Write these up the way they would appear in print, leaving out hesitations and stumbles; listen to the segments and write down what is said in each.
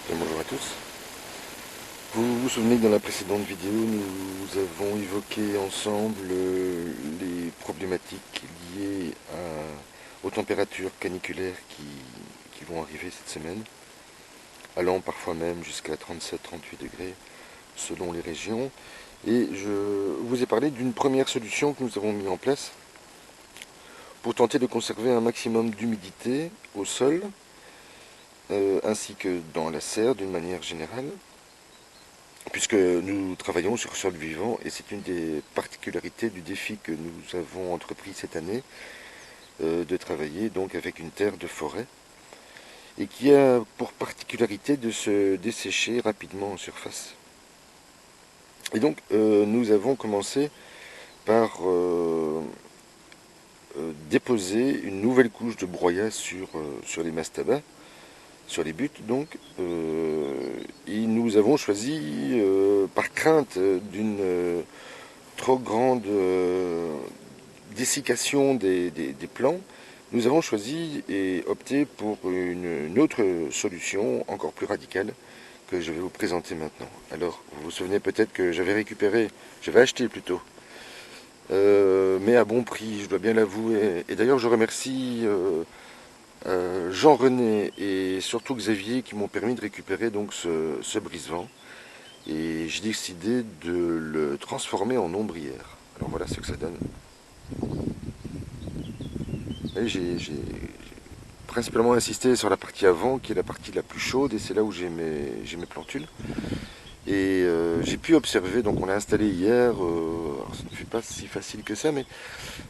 Bien, bonjour à tous. Vous vous souvenez que dans la précédente vidéo, nous avons évoqué ensemble les problématiques liées aux températures caniculaires qui vont arriver cette semaine, allant parfois même jusqu'à 37-38 degrés selon les régions. Et je vous ai parlé d'une première solution que nous avons mis en place pour tenter de conserver un maximum d'humidité au sol, ainsi que dans la serre d'une manière générale, puisque nous travaillons sur sol vivant et c'est une des particularités du défi que nous avons entrepris cette année, de travailler donc avec une terre de forêt et qui a pour particularité de se dessécher rapidement en surface. Et donc nous avons commencé par déposer une nouvelle couche de broyat sur les mastabas, sur les buttes donc, et nous avons choisi, par crainte d'une trop grande dessiccation des plants, nous avons choisi et opté pour une autre solution encore plus radicale que je vais vous présenter maintenant. Alors, vous vous souvenez peut-être que j'avais acheté plutôt, mais à bon prix, je dois bien l'avouer. Et d'ailleurs, je remercie Jean-René et surtout Xavier qui m'ont permis de récupérer donc ce brise-vent. Et j'ai décidé de le transformer en ombrière. Alors voilà ce que ça donne. J'ai principalement insisté sur la partie avant, qui est la partie la plus chaude, et c'est là où j'ai mes plantules. Et j'ai pu observer, donc on l'a installé hier, alors ça ne fait pas si facile que ça, mais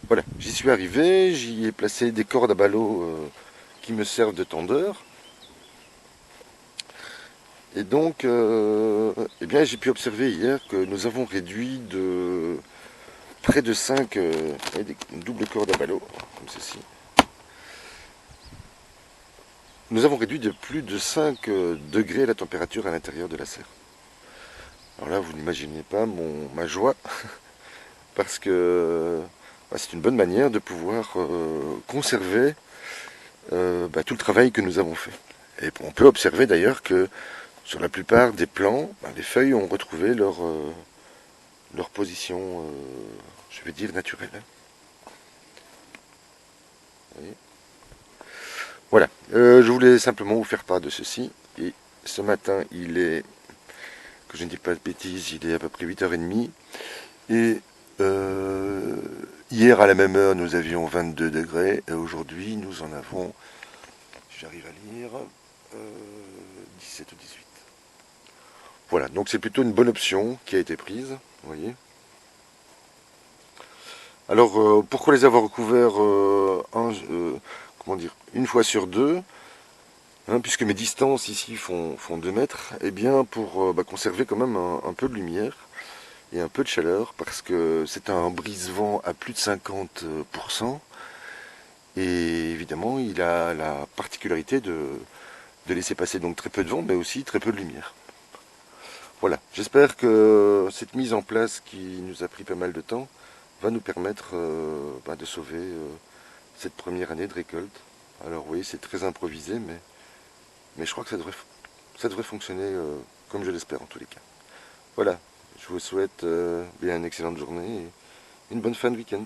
voilà, j'y suis arrivé, j'y ai placé des cordes à ballots qui me servent de tendeur. Et donc, eh bien, j'ai pu observer hier que nous avons réduit de près de 5 une double corde à ballots, comme ceci. Nous avons réduit de plus de 5 degrés la température à l'intérieur de la serre. Alors là, vous n'imaginez pas ma joie, parce que c'est une bonne manière de pouvoir conserver tout le travail que nous avons fait. Et on peut observer d'ailleurs que sur la plupart des plants, les feuilles ont retrouvé leur position, je vais dire, naturelle. Vous voyez. Voilà, je voulais simplement vous faire part de ceci. Et ce matin, il est, que je ne dis pas de bêtises, il est à peu près 8h30. Et hier à la même heure, nous avions 22 degrés. Et aujourd'hui, nous en avons, si j'arrive à lire, 17 ou 18. Voilà, donc c'est plutôt une bonne option qui a été prise, vous voyez. Alors, pourquoi les avoir recouverts comment dire, une fois sur deux, hein, puisque mes distances ici font 2 mètres, et bien pour conserver quand même un peu de lumière et un peu de chaleur, parce que c'est un brise-vent à plus de 50%, et évidemment il a la particularité de laisser passer donc très peu de vent, mais aussi très peu de lumière. Voilà, j'espère que cette mise en place qui nous a pris pas mal de temps va nous permettre de sauver cette première année de récolte. Alors oui, c'est très improvisé, mais je crois que ça devrait fonctionner comme je l'espère en tous les cas. Voilà, je vous souhaite une excellente journée et une bonne fin de week-end.